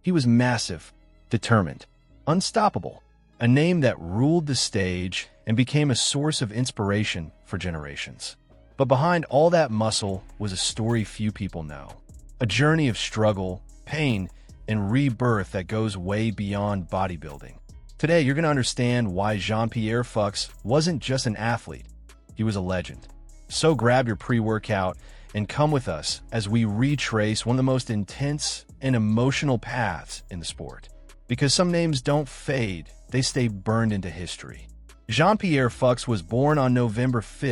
He was massive, determined, unstoppable, a name that ruled the stage and became a source of inspiration for generations. But behind all that muscle was a story few people know, a journey of struggle, pain, and rebirth that goes way beyond bodybuilding. Today, you're going to understand why Jean-Pierre Fux wasn't just an athlete, he was a legend. So grab your pre-workout and come with us as we retrace one of the most intense and emotional paths in the sport. Because some names don't fade, they stay burned into history. Jean-Pierre Fux was born on November 5,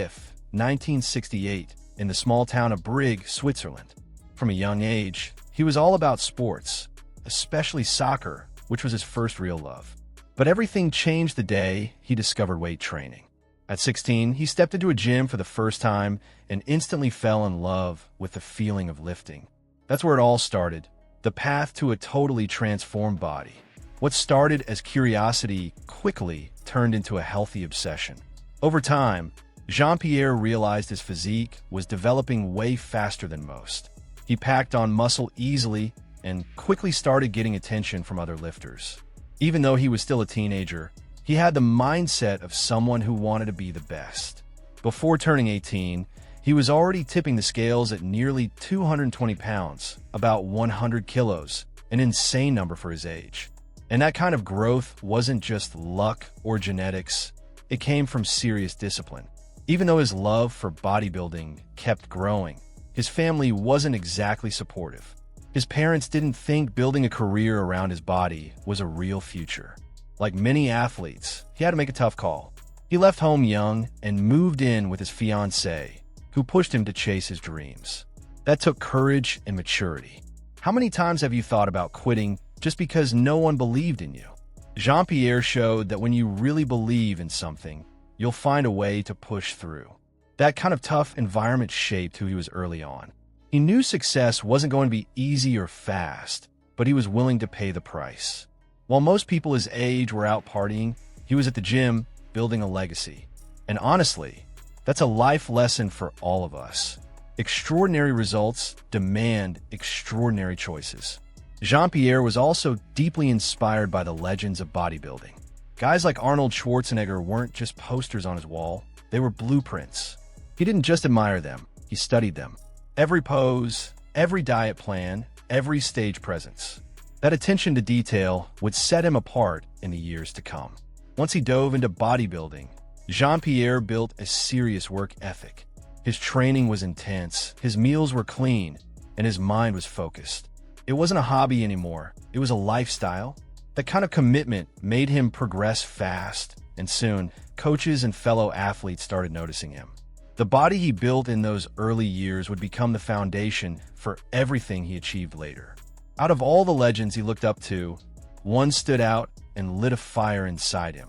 1968, in the small town of Brig, Switzerland. From a young age, he was all about sports, especially soccer, which was his first real love. But everything changed the day he discovered weight training. At 16, he stepped into a gym for the first time and instantly fell in love with the feeling of lifting. That's where it all started, the path to a totally transformed body. What started as curiosity quickly turned into a healthy obsession. Over time, Jean-Pierre realized his physique was developing way faster than most. He packed on muscle easily and quickly started getting attention from other lifters. Even though he was still a teenager, he had the mindset of someone who wanted to be the best. Before turning 18, he was already tipping the scales at nearly 220 pounds, about 100 kilos, an insane number for his age. And that kind of growth wasn't just luck or genetics, it came from serious discipline. Even though his love for bodybuilding kept growing, his family wasn't exactly supportive. His parents didn't think building a career around his body was a real future. Like many athletes, he had to make a tough call. He left home young and moved in with his fiancée, who pushed him to chase his dreams. That took courage and maturity. How many times have you thought about quitting just because no one believed in you? Jean-Pierre showed that when you really believe in something, you'll find a way to push through. That kind of tough environment shaped who he was early on. He knew success wasn't going to be easy or fast, but he was willing to pay the price. While most people his age were out partying, he was at the gym building a legacy. And honestly, that's a life lesson for all of us. Extraordinary results demand extraordinary choices. Jean-Pierre was also deeply inspired by the legends of bodybuilding. Guys like Arnold Schwarzenegger weren't just posters on his wall, they were blueprints. He didn't just admire them, he studied them. Every pose, every diet plan, every stage presence. That attention to detail would set him apart in the years to come. Once he dove into bodybuilding, Jean-Pierre built a serious work ethic. His training was intense, his meals were clean, and his mind was focused. It wasn't a hobby anymore, it was a lifestyle. That kind of commitment made him progress fast, and soon, coaches and fellow athletes started noticing him. The body he built in those early years would become the foundation for everything he achieved later. Out of all the legends he looked up to, one stood out and lit a fire inside him: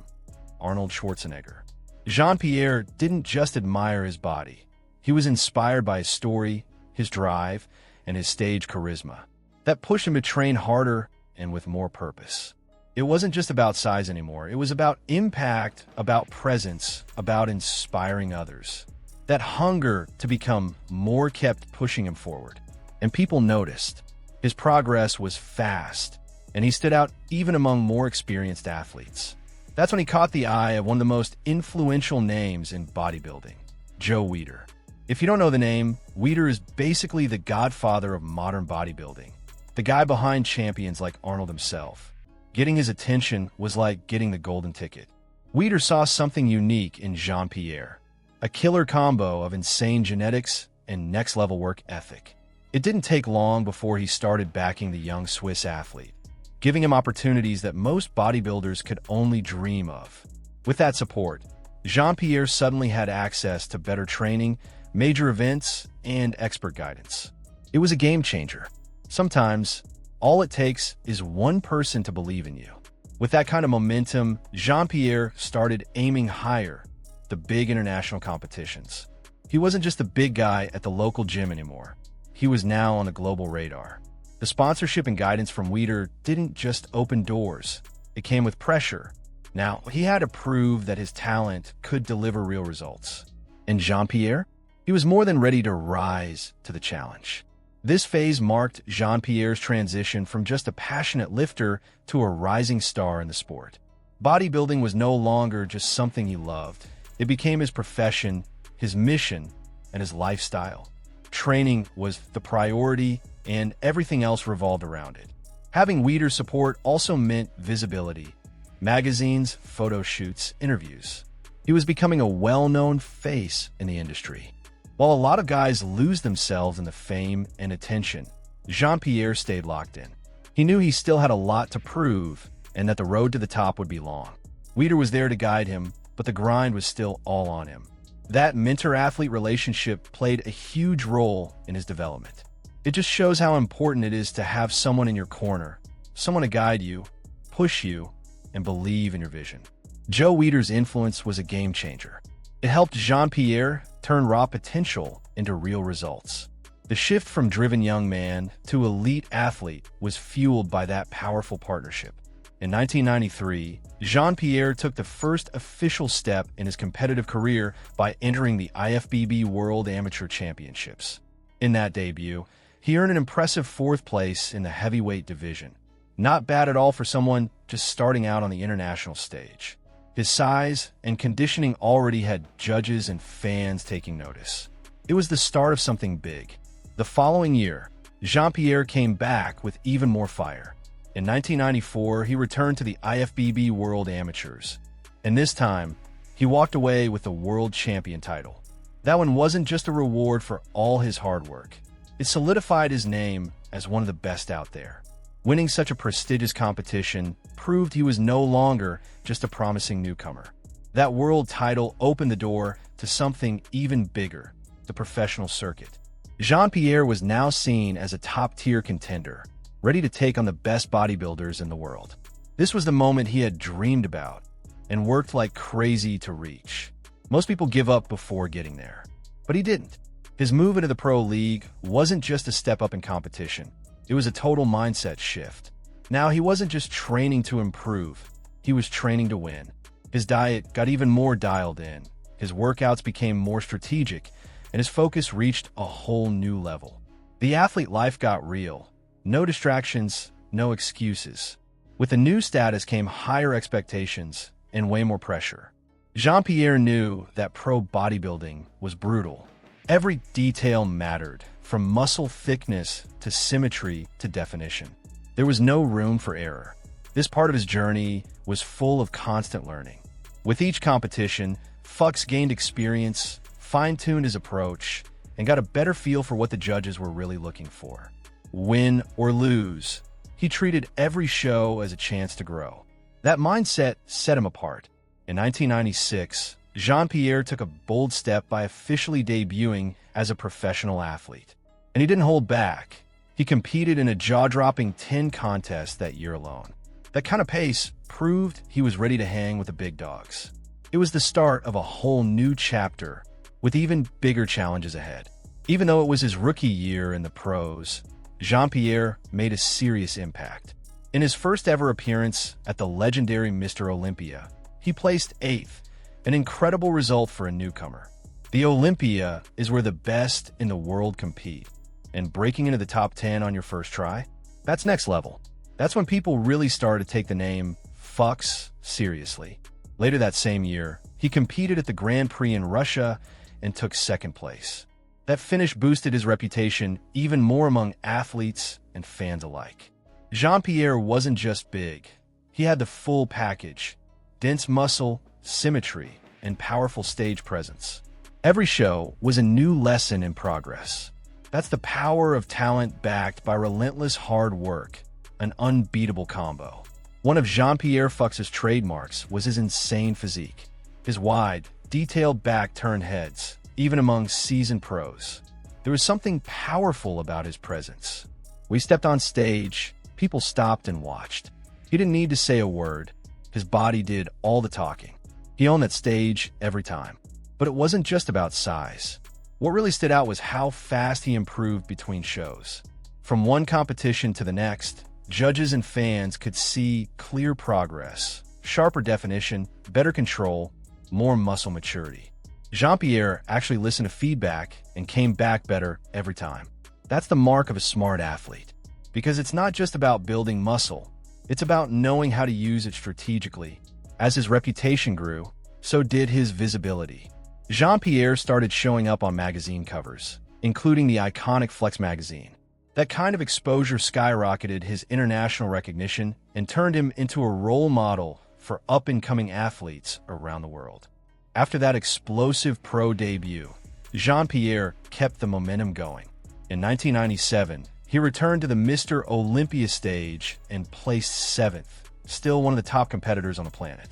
Arnold Schwarzenegger. Jean-Pierre didn't just admire his body. He was inspired by his story, his drive, and his stage charisma. That pushed him to train harder and with more purpose. It wasn't just about size anymore. It was about impact, about presence, about inspiring others. That hunger to become more kept pushing him forward. And people noticed. His progress was fast, and he stood out even among more experienced athletes. That's when he caught the eye of one of the most influential names in bodybuilding, Joe Weider. If you don't know the name, Weider is basically the godfather of modern bodybuilding, the guy behind champions like Arnold himself. Getting his attention was like getting the golden ticket. Weider saw something unique in Jean-Pierre, a killer combo of insane genetics and next-level work ethic. It didn't take long before he started backing the young Swiss athlete, giving him opportunities that most bodybuilders could only dream of. With that support, Jean-Pierre suddenly had access to better training, major events, and expert guidance. It was a game changer. Sometimes, all it takes is one person to believe in you. With that kind of momentum, Jean-Pierre started aiming higher, the big international competitions. He wasn't just a big guy at the local gym anymore. He was now on the global radar. The sponsorship and guidance from Weider didn't just open doors. It came with pressure. Now, he had to prove that his talent could deliver real results. And Jean-Pierre? He was more than ready to rise to the challenge. This phase marked Jean-Pierre's transition from just a passionate lifter to a rising star in the sport. Bodybuilding was no longer just something he loved. It became his profession, his mission, and his lifestyle. Training was the priority, and everything else revolved around it. Having Weider's support also meant visibility. Magazines, photo shoots, interviews. He was becoming a well-known face in the industry. While a lot of guys lose themselves in the fame and attention, Jean-Pierre stayed locked in. He knew he still had a lot to prove and that the road to the top would be long. Weider was there to guide him, but the grind was still all on him. That mentor-athlete relationship played a huge role in his development. It just shows how important it is to have someone in your corner, someone to guide you, push you, and believe in your vision. Joe Weider's influence was a game changer. It helped Jean-Pierre turn raw potential into real results. The shift from driven young man to elite athlete was fueled by that powerful partnership. In 1993, Jean-Pierre took the first official step in his competitive career by entering the IFBB World Amateur Championships. In that debut, he earned an impressive 4th place in the heavyweight division. Not bad at all for someone just starting out on the international stage. His size and conditioning already had judges and fans taking notice. It was the start of something big. The following year, Jean-Pierre came back with even more fire. In 1994, he returned to the IFBB World Amateurs, and this time, he walked away with the World Champion title. That one wasn't just a reward for all his hard work. It solidified his name as one of the best out there. Winning such a prestigious competition proved he was no longer just a promising newcomer. That world title opened the door to something even bigger, the professional circuit. Jean-Pierre was now seen as a top-tier contender, ready to take on the best bodybuilders in the world. This was the moment he had dreamed about and worked like crazy to reach. Most people give up before getting there, but he didn't. His move into the pro league wasn't just a step up in competition. It was a total mindset shift. Now, he wasn't just training to improve. He was training to win. His diet got even more dialed in. His workouts became more strategic, and his focus reached a whole new level. The athlete life got real. No distractions, no excuses. With the new status came higher expectations and way more pressure. Jean-Pierre knew that pro bodybuilding was brutal. Every detail mattered, from muscle thickness to symmetry to definition. There was no room for error. This part of his journey was full of constant learning. With each competition, Fux gained experience, fine-tuned his approach, and got a better feel for what the judges were really looking for. Win or lose, he treated every show as a chance to grow. That mindset set him apart. In 1996, Jean-Pierre took a bold step by officially debuting as a professional athlete. And he didn't hold back. He competed in a jaw-dropping 10 contests that year alone. That kind of pace proved he was ready to hang with the big dogs. It was the start of a whole new chapter, with even bigger challenges ahead. Even though it was his rookie year in the pros, Jean-Pierre made a serious impact. In his first ever appearance at the legendary Mr. Olympia, he placed 8th, an incredible result for a newcomer. The Olympia is where the best in the world compete, and breaking into the top 10 on your first try, that's next level. That's when people really started to take the name Fux seriously. Later that same year, he competed at the Grand Prix in Russia and took 2nd place. That finish boosted his reputation even more among athletes and fans alike. Jean-Pierre wasn't just big. He had the full package: dense muscle, symmetry, and powerful stage presence. Every show was a new lesson in progress. That's the power of talent backed by relentless hard work, an unbeatable combo. One of Jean-Pierre Fux's trademarks was his insane physique. His wide, detailed back turned heads, even among seasoned pros. There was something powerful about his presence. When he stepped on stage, people stopped and watched. He didn't need to say a word. His body did all the talking. He owned that stage every time. But it wasn't just about size. What really stood out was how fast he improved between shows. From one competition to the next, judges and fans could see clear progress, sharper definition, better control, more muscle maturity. Jean-Pierre actually listened to feedback and came back better every time. That's the mark of a smart athlete. Because it's not just about building muscle, it's about knowing how to use it strategically. As his reputation grew, so did his visibility. Jean-Pierre started showing up on magazine covers, including the iconic Flex magazine. That kind of exposure skyrocketed his international recognition and turned him into a role model for up-and-coming athletes around the world. After that explosive pro debut, Jean-Pierre kept the momentum going. In 1997, he returned to the Mr. Olympia stage and placed 7th, still one of the top competitors on the planet.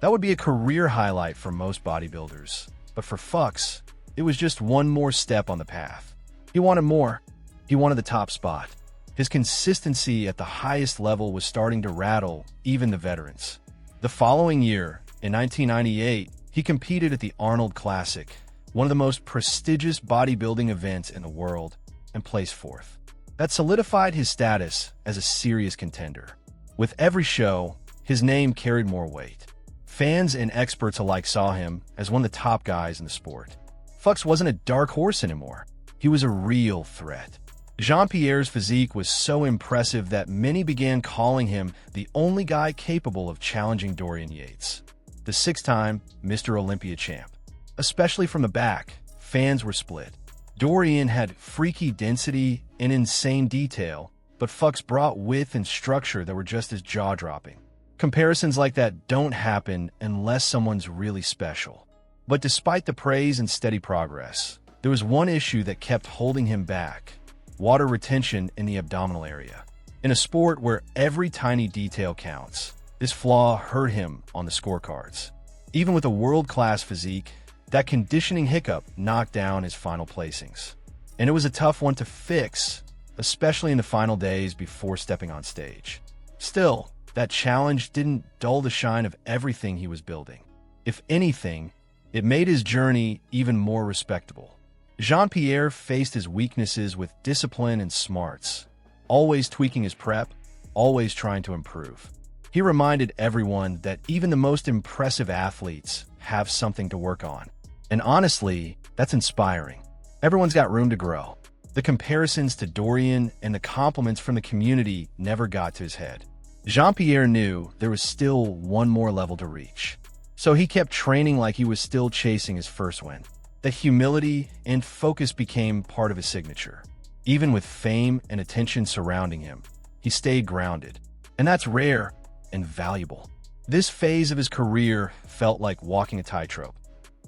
That would be a career highlight for most bodybuilders, but for Fux, it was just one more step on the path. He wanted more. He wanted the top spot. His consistency at the highest level was starting to rattle even the veterans. The following year, in 1998, he competed at the Arnold Classic, one of the most prestigious bodybuilding events in the world, and placed 4th. That solidified his status as a serious contender. With every show, his name carried more weight. Fans and experts alike saw him as one of the top guys in the sport. Fux wasn't a dark horse anymore. He was a real threat. Jean-Pierre's physique was so impressive that many began calling him the only guy capable of challenging Dorian Yates, the 6-time Mr. Olympia champ. Especially from the back, fans were split. Dorian had freaky density and insane detail, but Fux brought width and structure that were just as jaw-dropping. Comparisons like that don't happen unless someone's really special. But despite the praise and steady progress, there was one issue that kept holding him back: water retention in the abdominal area. In a sport where every tiny detail counts, this flaw hurt him on the scorecards. Even with a world-class physique, that conditioning hiccup knocked down his final placings. And it was a tough one to fix, especially in the final days before stepping on stage. Still, that challenge didn't dull the shine of everything he was building. If anything, it made his journey even more respectable. Jean-Pierre faced his weaknesses with discipline and smarts, always tweaking his prep, always trying to improve. He reminded everyone that even the most impressive athletes have something to work on. And honestly, that's inspiring. Everyone's got room to grow. The comparisons to Dorian and the compliments from the community never got to his head. Jean-Pierre knew there was still one more level to reach. So he kept training like he was still chasing his first win. That humility and focus became part of his signature. Even with fame and attention surrounding him, he stayed grounded. And that's rare and valuable. This phase of his career felt like walking a tightrope,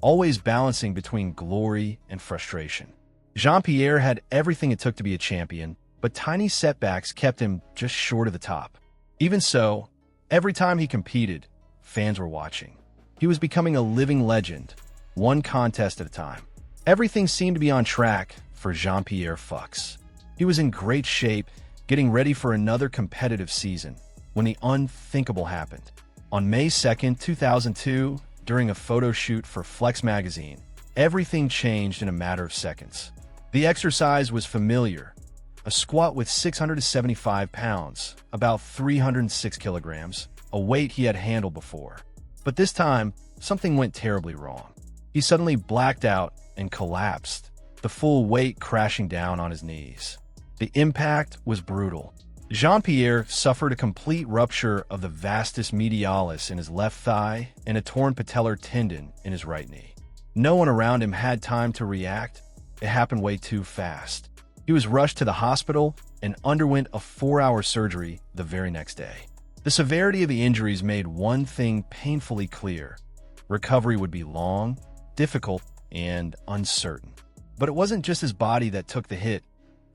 always balancing between glory and frustration. Jean-Pierre had everything it took to be a champion, but tiny setbacks kept him just short of the top. Even so, every time he competed, fans were watching. He was becoming a living legend, one contest at a time. Everything seemed to be on track for Jean-Pierre Fux. He was in great shape, getting ready for another competitive season, when the unthinkable happened. On May 2nd, 2002, during a photo shoot for Flex magazine, everything changed in a matter of seconds. The exercise was familiar: a squat with 675 pounds, about 306 kilograms, a weight he had handled before. But this time, something went terribly wrong. He suddenly blacked out and collapsed, the full weight crashing down on his knees. The impact was brutal. Jean-Pierre suffered a complete rupture of the vastus medialis in his left thigh and a torn patellar tendon in his right knee. No one around him had time to react. It happened way too fast. He was rushed to the hospital and underwent a 4-hour surgery the very next day. The severity of the injuries made one thing painfully clear: recovery would be long, difficult, and uncertain. But it wasn't just his body that took the hit,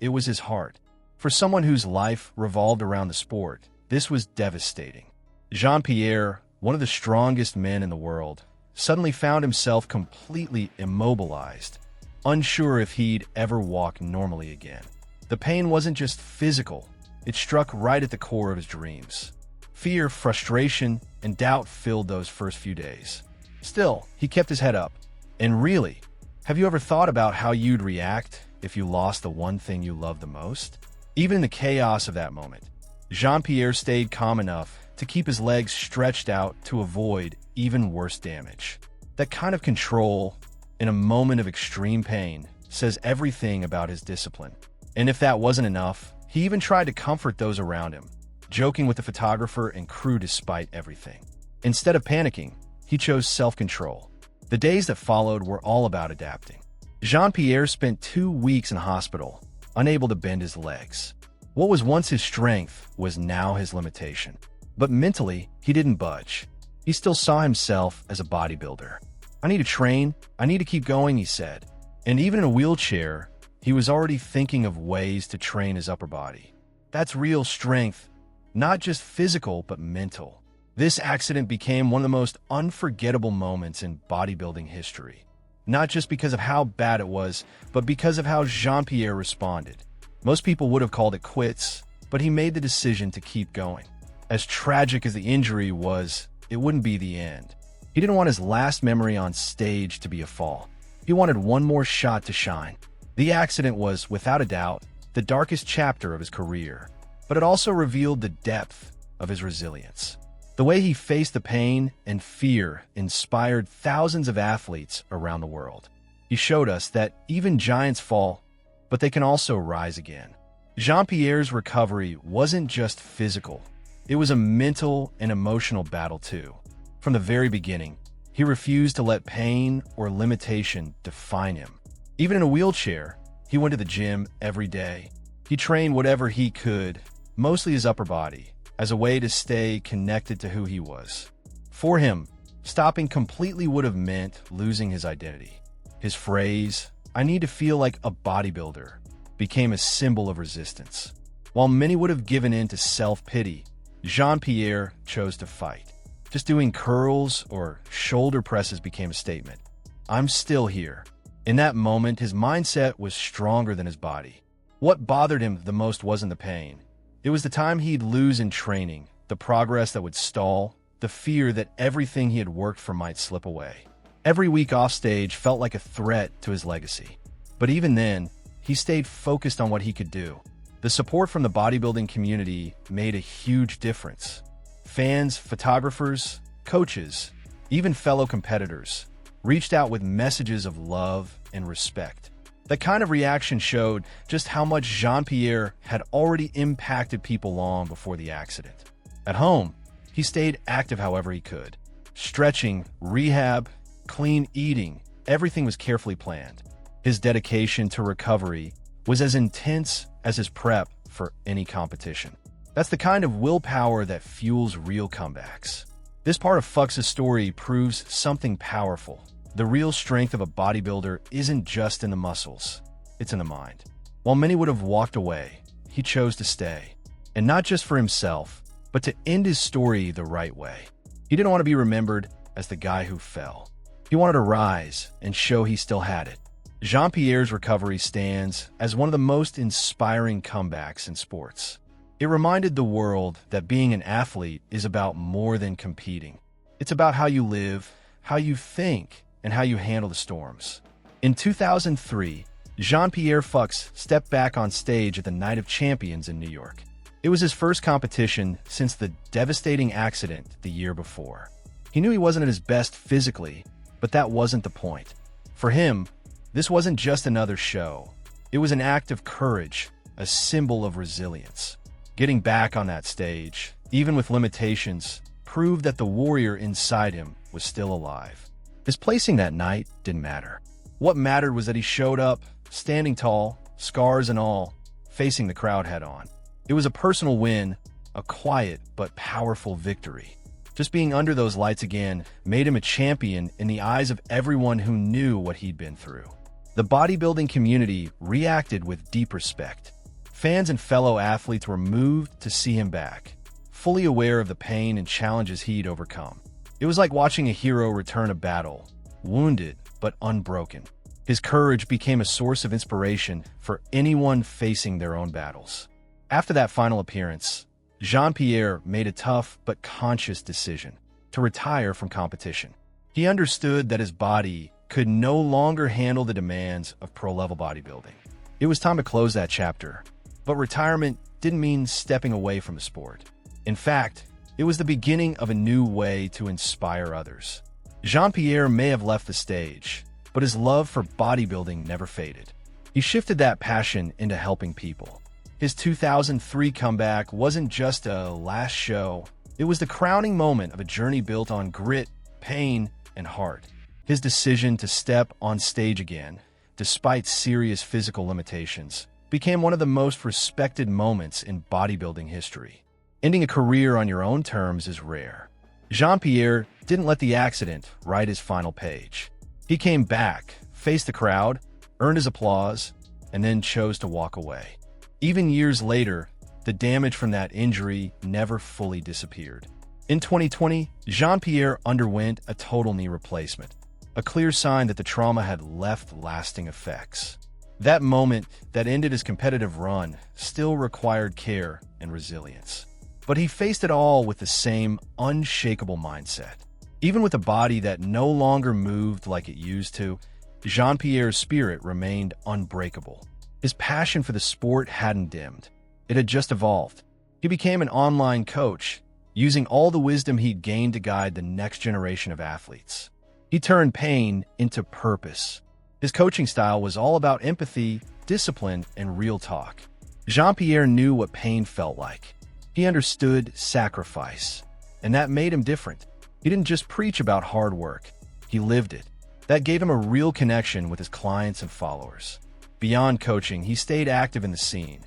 it was his heart. For someone whose life revolved around the sport, this was devastating. Jean-Pierre, one of the strongest men in the world, suddenly found himself completely immobilized, unsure if he'd ever walk normally again. The pain wasn't just physical, it struck right at the core of his dreams. Fear, frustration, and doubt filled those first few days. Still, he kept his head up. And really, have you ever thought about how you'd react if you lost the one thing you loved the most? Even in the chaos of that moment, Jean-Pierre stayed calm enough to keep his legs stretched out to avoid even worse damage. That kind of control, in a moment of extreme pain, says everything about his discipline. And if that wasn't enough, he even tried to comfort those around him, joking with the photographer and crew despite everything. Instead of panicking, he chose self-control. The days that followed were all about adapting. Jean-Pierre spent 2 weeks in hospital, unable to bend his legs. What was once his strength was now his limitation. But mentally, he didn't budge. He still saw himself as a bodybuilder. "I need to train, I need to keep going," he said. And even in a wheelchair, he was already thinking of ways to train his upper body. That's real strength, not just physical, but mental. This accident became one of the most unforgettable moments in bodybuilding history. Not just because of how bad it was, but because of how Jean-Pierre responded. Most people would have called it quits, but he made the decision to keep going. As tragic as the injury was, it wouldn't be the end. He didn't want his last memory on stage to be a fall. He wanted one more shot to shine. The accident was, without a doubt, the darkest chapter of his career, but it also revealed the depth of his resilience. The way he faced the pain and fear inspired thousands of athletes around the world. He showed us that even giants fall, but they can also rise again. Jean-Pierre's recovery wasn't just physical. It was a mental and emotional battle too. From the very beginning, he refused to let pain or limitation define him. Even in a wheelchair, he went to the gym every day. He trained whatever he could, mostly his upper body, as a way to stay connected to who he was. For him, stopping completely would have meant losing his identity. His phrase, "I need to feel like a bodybuilder," became a symbol of resistance. While many would have given in to self-pity, Jean-Pierre chose to fight. Just doing curls or shoulder presses became a statement. "I'm still here." In that moment, his mindset was stronger than his body. What bothered him the most wasn't the pain. It was the time he'd lose in training, the progress that would stall, the fear that everything he had worked for might slip away. Every week off stage felt like a threat to his legacy. But even then, he stayed focused on what he could do. The support from the bodybuilding community made a huge difference. Fans, photographers, coaches, even fellow competitors reached out with messages of love and respect. That kind of reaction showed just how much Jean-Pierre had already impacted people long before the accident. At home, he stayed active however he could. Stretching, rehab, clean eating, everything was carefully planned. His dedication to recovery was as intense as his prep for any competition. That's the kind of willpower that fuels real comebacks. This part of Fux's story proves something powerful. The real strength of a bodybuilder isn't just in the muscles, it's in the mind. While many would have walked away, he chose to stay. And not just for himself, but to end his story the right way. He didn't want to be remembered as the guy who fell. He wanted to rise and show he still had it. Jean-Pierre's recovery stands as one of the most inspiring comebacks in sports. It reminded the world that being an athlete is about more than competing. It's about how you live, how you think, and how you handle the storms. In 2003, Jean-Pierre Fux stepped back on stage at the Night of Champions in New York. It was his first competition since the devastating accident the year before. He knew he wasn't at his best physically, but that wasn't the point. For him, this wasn't just another show. It was an act of courage, a symbol of resilience. Getting back on that stage, even with limitations, proved that the warrior inside him was still alive. His placing that night didn't matter. What mattered was that he showed up, standing tall, scars and all, facing the crowd head-on. It was a personal win, a quiet but powerful victory. Just being under those lights again made him a champion in the eyes of everyone who knew what he'd been through. The bodybuilding community reacted with deep respect. Fans and fellow athletes were moved to see him back, fully aware of the pain and challenges he'd overcome. It was like watching a hero return to battle, wounded but unbroken. His courage became a source of inspiration for anyone facing their own battles. After that final appearance, Jean-Pierre made a tough but conscious decision to retire from competition. He understood that his body could no longer handle the demands of pro-level bodybuilding. It was time to close that chapter, but retirement didn't mean stepping away from the sport. In fact, it was the beginning of a new way to inspire others. Jean-Pierre may have left the stage, but his love for bodybuilding never faded. He shifted that passion into helping people. His 2003 comeback wasn't just a last show. It was the crowning moment of a journey built on grit, pain, and heart. His decision to step on stage again, despite serious physical limitations, became one of the most respected moments in bodybuilding history. Ending a career on your own terms is rare. Jean-Pierre didn't let the accident write his final page. He came back, faced the crowd, earned his applause, and then chose to walk away. Even years later, the damage from that injury never fully disappeared. In 2020, Jean-Pierre underwent a total knee replacement, a clear sign that the trauma had left lasting effects. That moment that ended his competitive run still required care and resilience. But he faced it all with the same unshakable mindset. Even with a body that no longer moved like it used to, Jean-Pierre's spirit remained unbreakable. His passion for the sport hadn't dimmed. It had just evolved. He became an online coach, using all the wisdom he'd gained to guide the next generation of athletes. He turned pain into purpose. His coaching style was all about empathy, discipline, and real talk. Jean-Pierre knew what pain felt like. He understood sacrifice, and that made him different. He didn't just preach about hard work. He lived it. That gave him a real connection with his clients and followers. Beyond coaching, he stayed active in the scene,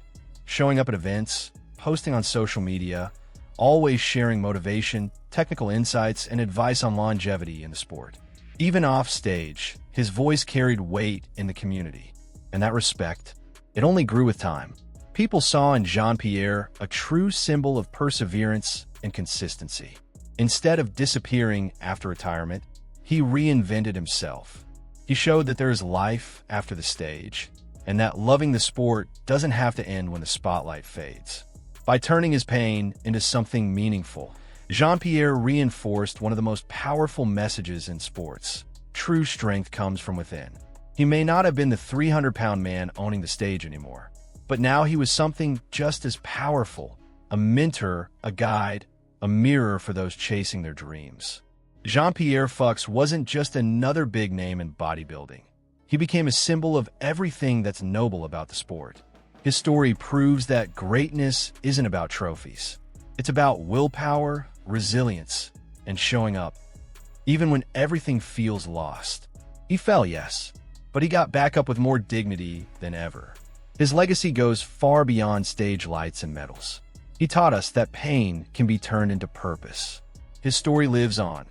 showing up at events, posting on social media, always sharing motivation, technical insights, and advice on longevity in the sport. Even off stage, his voice carried weight in the community, and that respect, it only grew with time. People saw in Jean-Pierre a true symbol of perseverance and consistency. Instead of disappearing after retirement, he reinvented himself. He showed that there is life after the stage, and that loving the sport doesn't have to end when the spotlight fades. By turning his pain into something meaningful, Jean-Pierre reinforced one of the most powerful messages in sports. True strength comes from within. He may not have been the 300-pound man owning the stage anymore, but now he was something just as powerful, a mentor, a guide, a mirror for those chasing their dreams. Jean-Pierre Fux wasn't just another big name in bodybuilding. He became a symbol of everything that's noble about the sport. His story proves that greatness isn't about trophies. It's about willpower, resilience, and showing up, even when everything feels lost. He fell, yes, but he got back up with more dignity than ever. His legacy goes far beyond stage lights and medals. He taught us that pain can be turned into purpose. His story lives on,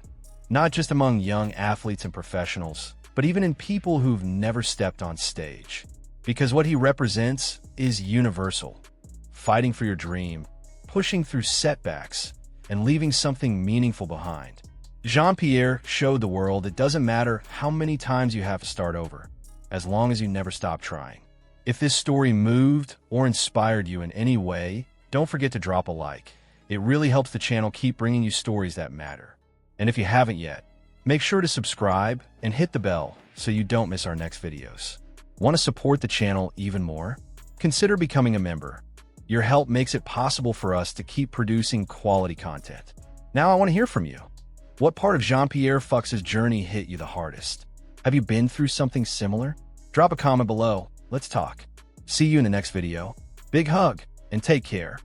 not just among young athletes and professionals, but even in people who've never stepped on stage. Because what he represents is universal. Fighting for your dream, pushing through setbacks, and leaving something meaningful behind. Jean-Pierre showed the world it doesn't matter how many times you have to start over, as long as you never stop trying. If this story moved or inspired you in any way, don't forget to drop a like. It really helps the channel keep bringing you stories that matter. And if you haven't yet, make sure to subscribe and hit the bell so you don't miss our next videos. Want to support the channel even more? Consider becoming a member. Your help makes it possible for us to keep producing quality content. Now I want to hear from you. What part of Jean-Pierre Fux's journey hit you the hardest? Have you been through something similar? Drop a comment below. Let's talk. See you in the next video. Big hug and take care.